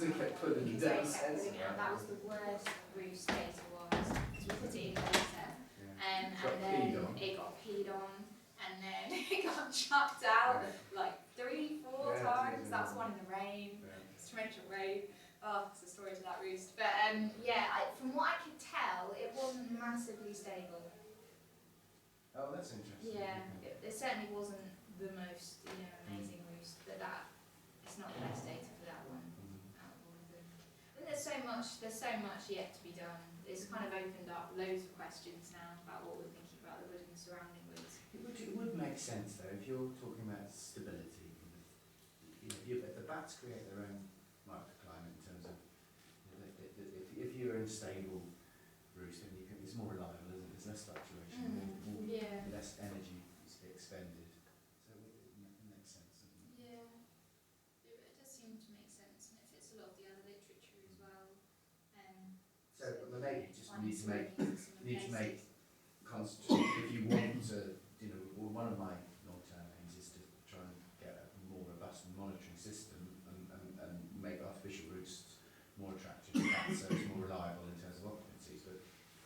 we kept pulling it down. That was the worst roost data-wise, because we put it in data, and then it got peed on, and then it got chucked out like 3-4 times. That was one in the rain, torrential rain. Oh, it's a story to that roost. But from what I could tell, it wasn't massively stable. Oh, that's interesting. Yeah, it certainly wasn't the most amazing roost, but it's not the best data for that one out of all of them. And there's so much yet to be done. It's kind of opened up loads of questions now about what we're thinking about the wood and the surrounding woods. It would make sense though if you're talking about stability. If the bats create their own microclimate in terms of if you're in a stable roost, then it's more reliable, isn't it? There's less fluctuation, less energy expended. So it makes sense, doesn't it? Yeah, it does seem to make sense, and it fits a lot of the other literature as well. So maybe you just need to make if you want to, one of my long-term aims is to try and get a more robust monitoring system and make artificial roosts more attractive to bats, so it's more reliable in terms of occupancies.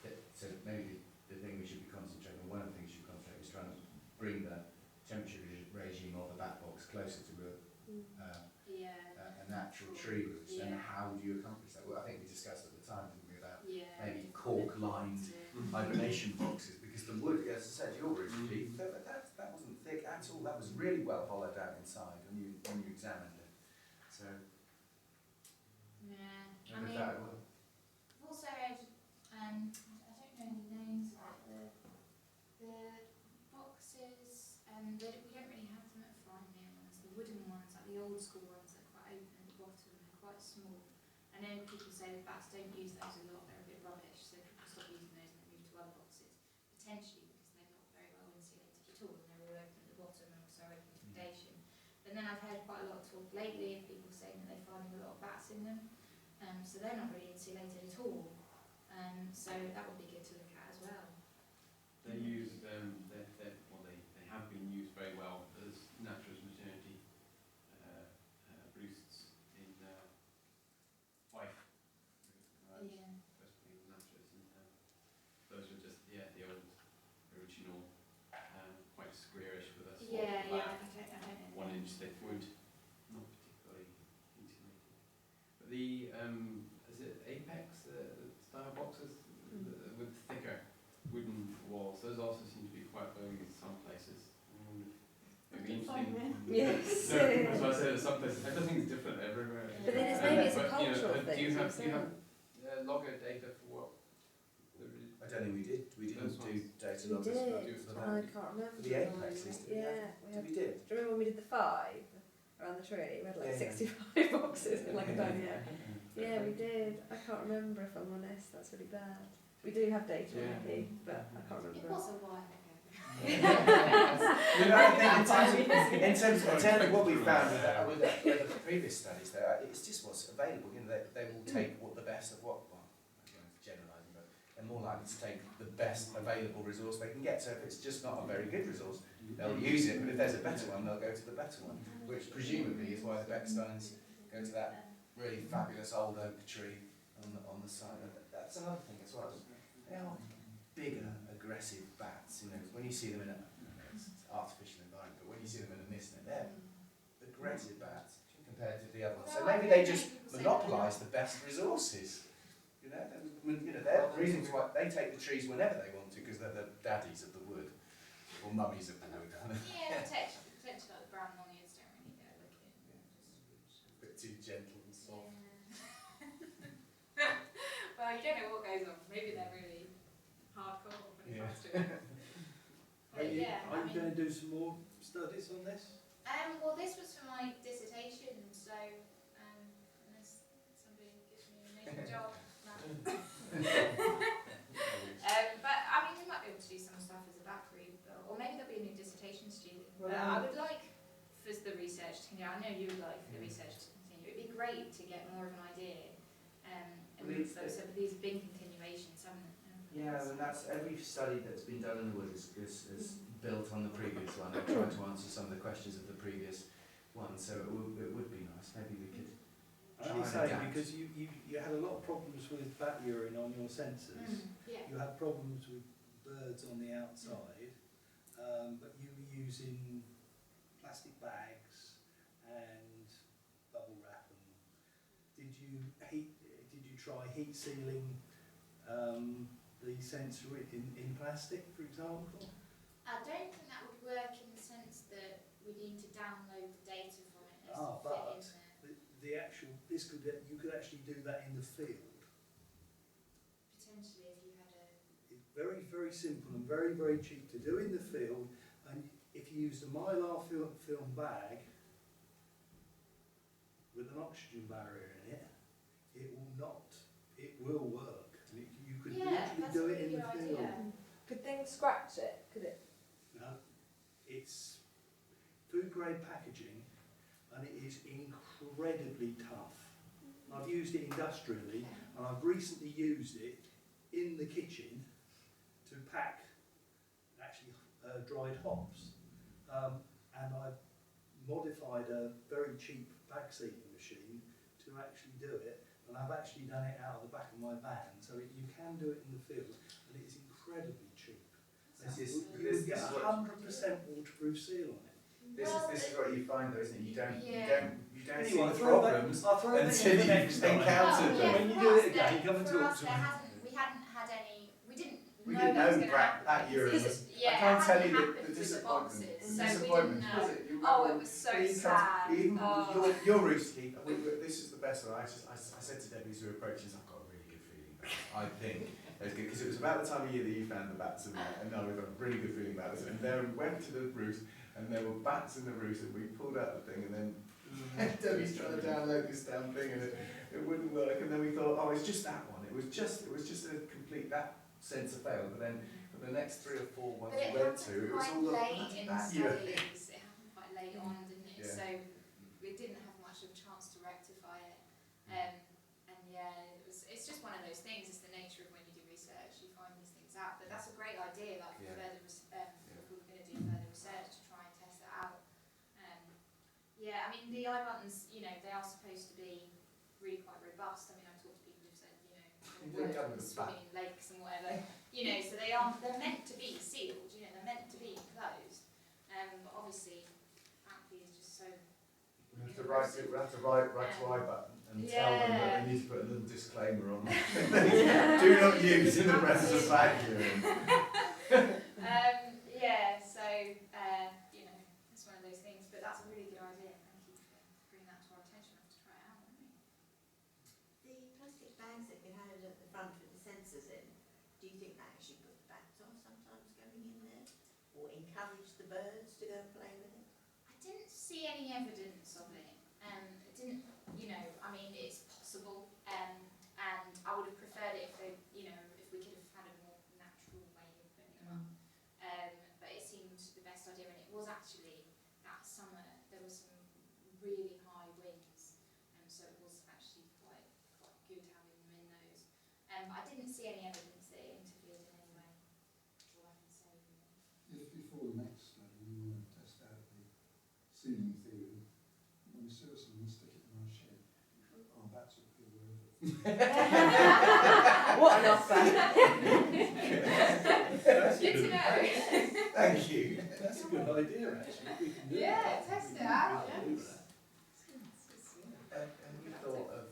But so maybe the thing we should be concentrating on, one of the things we should concentrate on is trying to bring the temperature regime of the bat box closer to a natural tree roost. And how do you accomplish that? Well, I think we discussed at the time, didn't we, about maybe cork-lined hibernation boxes, because the wood, as I said, your roof, that wasn't thick at all. That was really well hollowed out inside when you examined it. So I mean, I've also read, I don't know any names, like the boxes, we don't really have them at Frymeer ones. The wooden ones, like the old school ones, are quite open at the bottom, they're quite small. I know people say that bats don't use those a lot, they're a bit rubbish, so people stop using those and move to other boxes, potentially because they're not very well insulated at all, and they're all open at the bottom and also open to predation. But then I've heard quite a lot of talk lately of people saying that they're finding a lot of bats in them, so they're not really insulated at all. So that would be good to look at as well. They use they have been used very well as naturalist maternity roosts in Fife. Especially with naturalists, and those were just the old original, quite squarish with a sort of flat, I don't know. 1 inch thick wood, not particularly insulated. But the is it Apex style boxes with thicker wooden walls? Those also seem to be quite vogue in some places. Maybe interesting. Yes. No, as I said, some places. I don't think it's different everywhere. But then maybe it's a cultural thing. Do you have logger data for what? I don't think we did. We didn't do data We loggers did. for I that. can't remember. For the apex list, did we? We did. do you remember when we did the 5 around the tree? We had like 65 boxes in like a dahlia. Yeah, we did. I can't remember, if I'm honest. That's really bad. We do have data on the but I can't remember. It was a while ago. in terms of what we found with the previous studies, it's just what's available. They will take the best of what. Well, I'm generalising, but they're more likely to take the best available resource they can get. So if it's just not a very good resource, they'll use it. But if there's a better one, they'll go to the better one, which presumably is why the Becksteins go to that really fabulous old oak tree on the side. That's another thing as well. They are bigger, aggressive bats. When you see them in it's artificial environment, but when you see them in a mist, they're aggressive bats compared to the other ones. So maybe they just monopolise the best resources. They're the reasons why they take the trees whenever they want to, because they're the daddies of the wood, or mummies of the wood. Potentially like the brown monnies don't really go looking. A bit too gentle and soft. Well, you don't know what goes on. Maybe they're really hardcore when it comes to it. Are you going to do some more studies on this? Well, this was for my dissertation, so unless somebody gives me an amazing job. But I mean, we might be able to do some stuff as a back group, or maybe there'll be a new dissertation student. I would like for the research to continue. I know you would like for the research to continue. It'd be great to get more of an idea. So these have been continuations, haven't they? Yeah, and that's every study that's been done in the wood is built on the previous one. They're trying to answer some of the questions of the previous one, so it would be nice. Maybe we could try and say, adapt. because you had a lot of problems with bat urine on your sensors. Yeah. You had problems with birds on the outside, but you were using plastic bags and bubble wrap. And did you try heat sealing the sensor in plastic, for example? I don't think that would work in the sense that we need to download the data from it and Ah, fit but in there. the actual you could actually do that in the field. Potentially, if you had a. It's very, very simple and very, very cheap to do in the field. And if you use the mylar film bag with an oxygen barrier in it, it will not. It will work. You could literally that's do a it in really the good field. idea. Could things scratch it? Could it? No, it's food grade packaging, and it is incredibly tough. I've used it industrially, and I've recently used it in the kitchen to pack actually dried hops, and I've modified a very cheap bag sealing machine to actually do it, and I've actually done it out of the back of my van, so you can do it in the field, and it is incredibly cheap. You would get 100% waterproof seal on it. This is what you find though, isn't it? You don't see Anyway, the problems I'll throw that until in for you've next time. encountered them. When you do it again, come and talk to me. We hadn't had any. We didn't We know didn't that was know going to happen. that urine This was- is- yeah, I can't it tell hadn't you happened the with disappointment. boxes, The so we disappointment, didn't know. was it? You Oh, remember it was so when you sad. come- even Oh. your roost keeper, this is the best one. I said to Debbie as we were approaching, I've got a really good feeling about it. I think it's good, because it was about the time of year that you found the bats, and now we've got a really good feeling about this. And there we went to the roost, and there were bats in the roost, and we pulled out the thing, and then Debbie's trying to download this damn thing, and it wouldn't work. And then we thought, oh, it's just that one. It was just a complete that sensor failed. But then for the next 3 or 4 ones But it we went to, happened it was quite all late in the that urine. studies. It happened quite late on, didn't it? Yeah. So we didn't have much of a chance to rectify it. And yeah, it's just one of those things. It's the nature of when you do research, you find these things out. But that's a great idea, like Yeah. further if we were going to do further research to try and test that out. Yeah, I mean the eye buttons, they are supposed to be really quite robust. I mean I've talked to people who've said, You don't come with a swimming in lakes and whatever. So they're meant to be sealed. They're meant to be enclosed. But obviously, Apple is just so. We have to write to iButton and tell them that they need to put a little disclaimer on. Do not use in the presence of bag urine. So it's one of those things. But that's a really good idea. Thank you for bringing that to our attention. I have to try it out, won't we? The plastic bags that you had at the front with the sensors in, do you think that actually put the bats off sometimes going in there? Or encourage the birds to go and play with it? I didn't see any evidence of it. It didn't, I mean, it's possible. And I would have preferred it if if we could have had a more natural way of putting them up. But it seemed the best idea, and it was actually that summer there was some really high winds, so it was actually quite good having them in those. I didn't see any evidence that it interfered in any way. All I can say really. If before the next study we want to test out the sealing theory, when we seriously want to stick it in our shed, our bats will feel worth it. What an offer! Good to know. Thank you. That's a good idea, actually. We can do Yeah, that. test it We out, can do that. And we thought of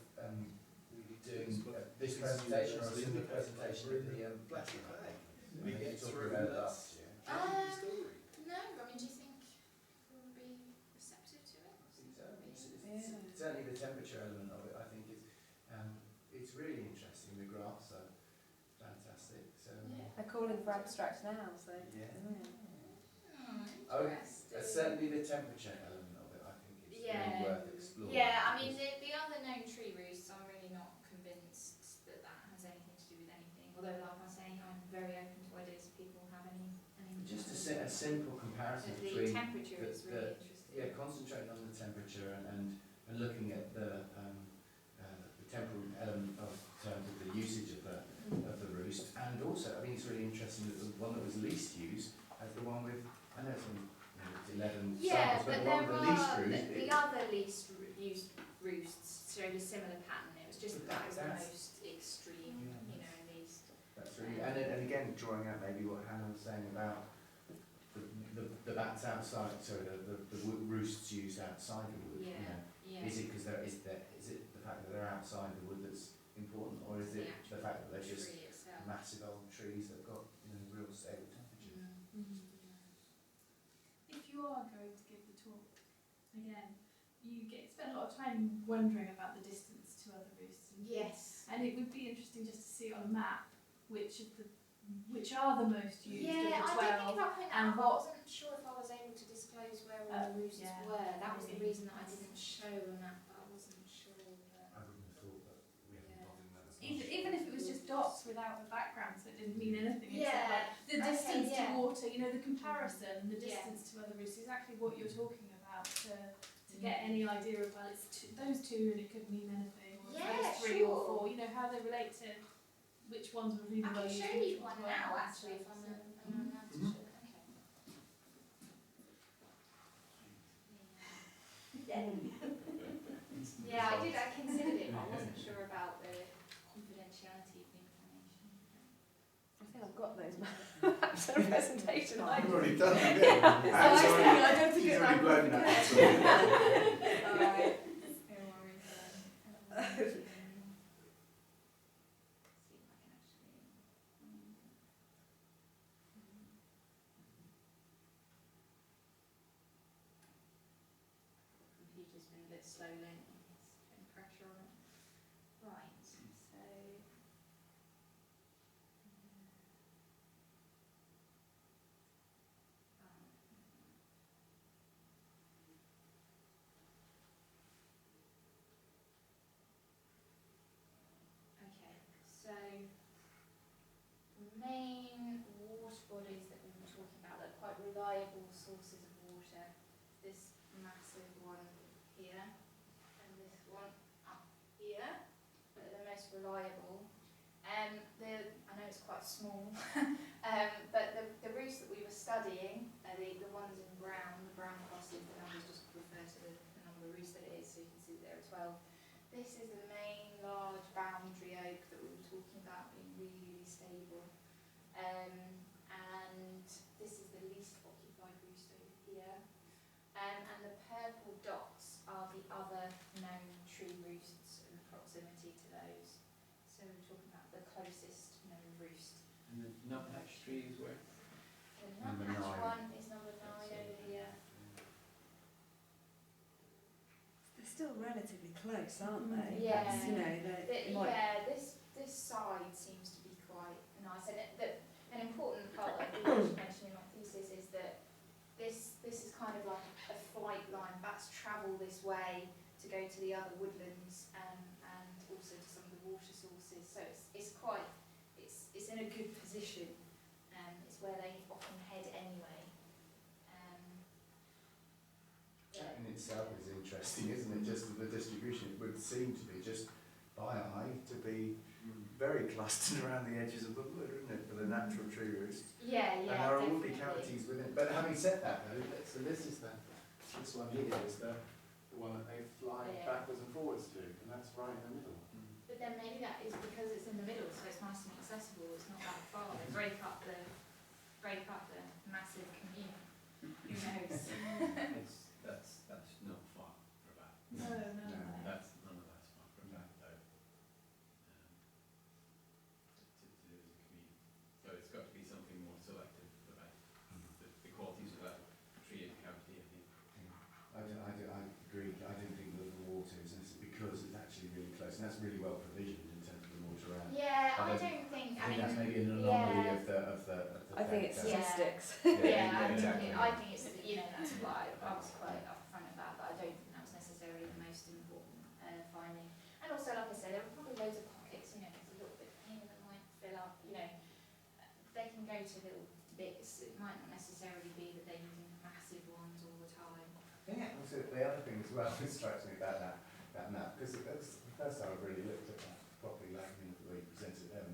doing this presentation or a similar presentation in the Plastic bag. We you get talked through about that. last year. Story. No, I mean, do you think we'll be receptive to it? Certainly the temperature element of it, I think, is it's really interesting. The graphs are fantastic. So They're calling for abstracts now, so. yeah. Oh, Certainly the temperature element of it, I think, is really worth exploring. Yeah, I mean, the other known tree roosts, I'm really not convinced that has anything to do with anything. Although, like I say, I'm very open to ideas if people have any. Just a simple comparison The between temperature is really interesting. concentrating on the temperature and looking at the temporal element of terms of the usage of the roost, and also I think it's really interesting that the one that was least used as the one with, I know it's only 11 Yeah, samples, but but the one with the least used. the other least used roosts showed a similar pattern. It was just that was the That's- most extreme, you know, in these. That's really, and again, drawing out maybe what Hannah was saying about the bats outside, sorry, the roosts used outside the wood, you know. Yeah. Is it because is it the fact that they're outside the wood that's important, or is it the fact that they're just tree itself. massive old trees that have got, you know, real stable temperatures? If you are going to give the talk again, you spend a lot of time wondering about the distance to other roosts and Yes. and it would be interesting just to see on a map which are the most used Yeah, of the I did 12. think about putting that and up, but I what- wasn't sure if I was able to disclose where all the roosts yeah, were. That was the maybe. reason that I didn't show on that, but I wasn't sure. But I wouldn't have thought that we haven't Yeah. bothered that as much. Even if it was just dots without the background, so it didn't mean anything. Except yeah, like the Okay, distance yeah. to water, you know, the comparison, the Yeah. distance to other roosts, exactly what you're talking about to get any idea of, well, it's those two and it could mean anything, or it's Yeah, those three or sure. four, you know, how they relate to which ones were really I well can used. show and which you ones one weren't. now, actually, if I'm allowed to show. Okay. Yeah, I did. I considered it, but I wasn't sure about the confidentiality of the information. I think I've got those maps on a presentation. I've already done it. I was thinking, I don't think She's it's already blown that. Alright. No worries then. See if I can actually. Computer's been a bit slow lately. It's putting pressure on it. Right. So. Okay, so the main water bodies that we were talking about that are quite reliable sources of water, this massive one here and this one up here, that are the most reliable. I know it's quite small, but the roosts that we were studying are the ones in brown. The brown crosses, the numbers just refer to the number of roosts that it is, so you can see that there are 12. This is the main large boundary oak that we were talking about being really, really stable. And this is the least occupied roost over here. And the purple dots are the other known tree roosts in proximity to those. So we're talking about the closest known roost. And the nuthatch tree is where? The Number nuthatch 9. one is number 9 over here. They're still relatively close, aren't they? Yeah. That's, you know, Yeah, this side seems to be quite nice. And an important part that I did mention in my thesis is that this is kind of like a flight line. Bats travel this way to go to the other woodlands and also to some of the water sources. So it's in a good position. It's where they often head anyway. That in itself is interesting, isn't it? Just the distribution, it would seem to be just by eye to be very clustered around the edges of the wood, wouldn't it, for the natural tree roost? Yeah, And there will be definitely. cavities within it. But having said that, though, so this one here is the one that they fly Yeah. backwards and forwards to, and that's right in the middle. But then maybe that is because it's in the middle, so it's nice and accessible. It's not that far. They break up the massive commute. Who knows? That's not far for a bat. No. That's none of that's far for a bat though. To do as a commute. So it's got to be something more selective for that. The qualities of that tree and cavity, I think. I agree. I don't think that the water is necessary because it's actually really close, and that's really well provisioned in terms of the water around. Yeah, I I don't- don't think. I think that's maybe an anomaly of the I think it's Yeah. statistics. Yeah, exactly. I think it's, that's why I was quite upfront about that. I don't think that was necessarily the most important finding. And also, like I said, there were probably loads of pockets, there's a little bit here that might fill up, they can go to little bits. It might not necessarily be that they're using massive ones all the time. Yeah, also the other thing as well that strikes me about that map, because that's the first time I've really looked at that properly, like the way you presented it.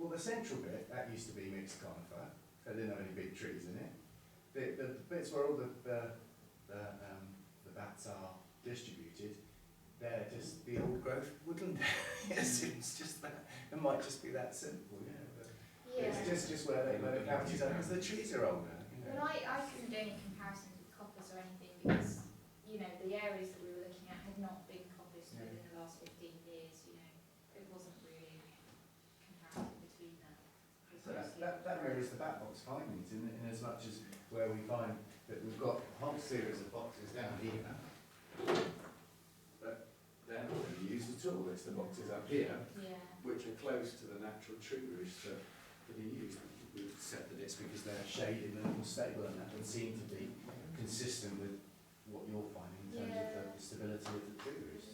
Well, the central bit, that used to be mixed conifer, so it didn't have any big trees in it. The bits where all the bats are distributed, they're just the old growth woodland. Yes, it's just that. It might just be that simple, yeah. But Yeah. it's just where the cavities are, because the trees are older. You know. Well, I couldn't do any comparisons with coppers or anything because, you know, the areas that we were looking at had not been coppiced Yeah. within the last 15 years, you know. It wasn't really comparative between them. So that mirrors the back box findings in as much as where we find that we've got a whole series of boxes down here, but they're not really used at all. It's the boxes up here, Yeah. which are close to the natural tree roots that are used. We've said that it's because they're shaded and more stable, and that would seem to be consistent with what you're finding in terms of the stability of the tree roots.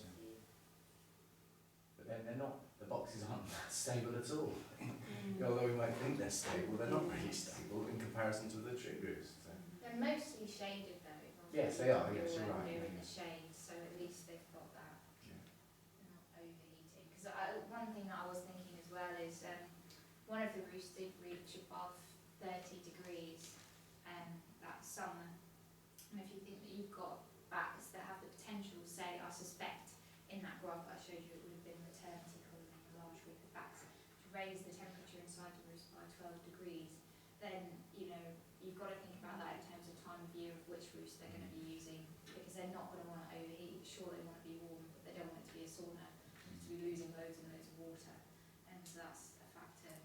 But then they're not, the boxes aren't that stable at all. Although we might think they're stable, they're not really stable in comparison to the tree roots. So. They're mostly shaded though. Yes, they are, yes, you're right. They're in the shade, so at least they've got that. Yeah. They're not overheating. Because one thing that I was thinking as well is one of the roofs did reach above 30 degrees that summer. And if you think that you've got bats that have the potential, say, I suspect in that graph that I showed you, it would have been maternity colony, a large group of bats, to raise the temperature inside the roost by 12 degrees, then, you know, you've got to think about that in terms of time of year of which roost they're going to be using, because they're not going to want to overheat. Sure, they want to be warm, but they don't want it to be a sauna, to be losing loads and loads of water. And so that's a factor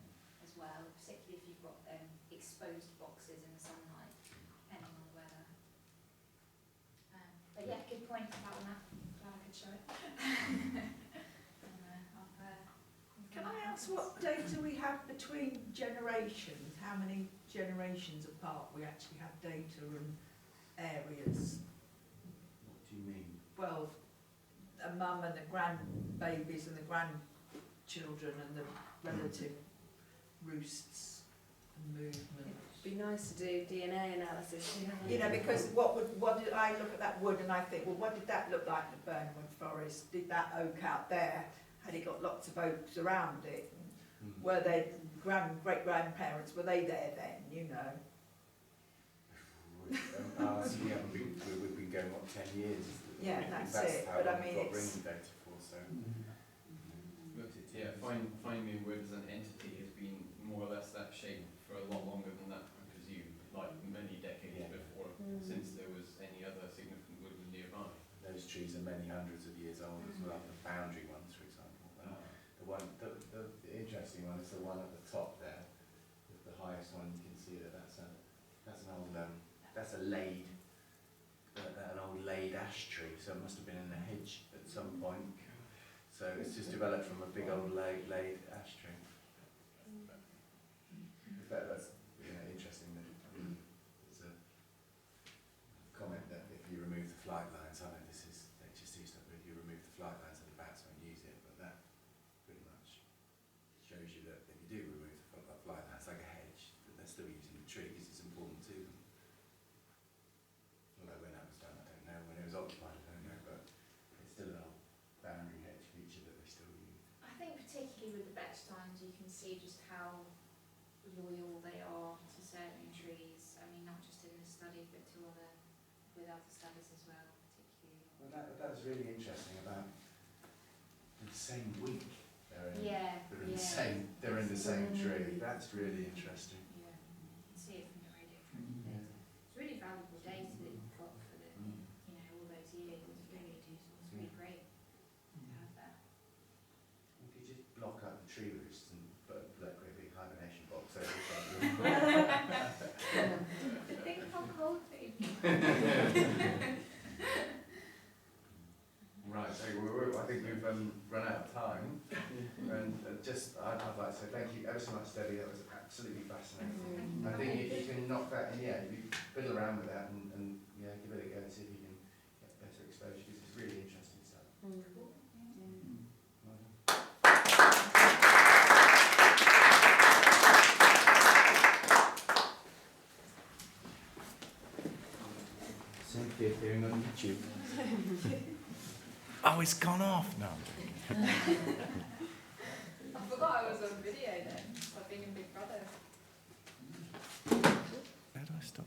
as well, particularly if you've got exposed boxes in the sunlight, depending on the weather. But yeah, good point about the map. Glad I could show it. Can I ask what data we have between generations? How many generations apart we actually have data and areas? What do you mean? Well, a mum and the grandbabies and the grandchildren and the relative roosts and movement. It'd be nice to do DNA analysis. You know, because what did I look at that wood and I think, well, what did that look like in the Burnwood Forest? Did that oak out there, had it got lots of oaks around it? Were they great-grandparents, were they there then, you know? We've been going, what, 10 years? Yeah, that's it, how but I long mean, we've got it's- ringing data for, so. But yeah, finding wood as an entity has been more or less that shape for a lot longer than that, I presume, like many decades Yeah. before, since there was any other significant woodland nearby. Those trees are many hundreds of years old as well, the boundary ones, for example. The interesting one is the one at the top there, the highest one. You can see that's an old that's an old laid ash tree, so it must have been in the hedge at some point. So it's just developed from a big old laid ash tree. That's interesting. That there's a comment that if you remove the flight lines, I know this is HST stuff, but if you remove the flight lines, then the bats won't use it. But that pretty much shows you that if you do remove the flight lines, like a hedge, that they're still using the tree because it's important to them. Although when that was done, I don't know. When it was occupied, I don't know. But it's still an old boundary hedge feature that they still use. I think particularly with the Bechsteins, you can see just how loyal they are to certain trees. I mean, not just in this study, but with other studies as well, particularly. Well, that was really interesting about in the same week. They're in the same tree. That's really interesting. Yeah, you can see it from the radiochromic data. It's really valuable data that you've got for the, all those years. It's really useful. It's really great to have that. If you just block up the tree roosts and put a great big hibernation box over the front Think how cold they Right, so I think we've run out of time. And I'd like to say thank you ever so much, Debbie. That was absolutely fascinating. I think if you can knock that in, if you fiddle around with that and give it a go and see if you can get better exposure, because it's really interesting stuff. Cynthia appearing on YouTube. Oh, it's gone off now. I forgot I was on video then. I've been in Big Brother. Where do I stop?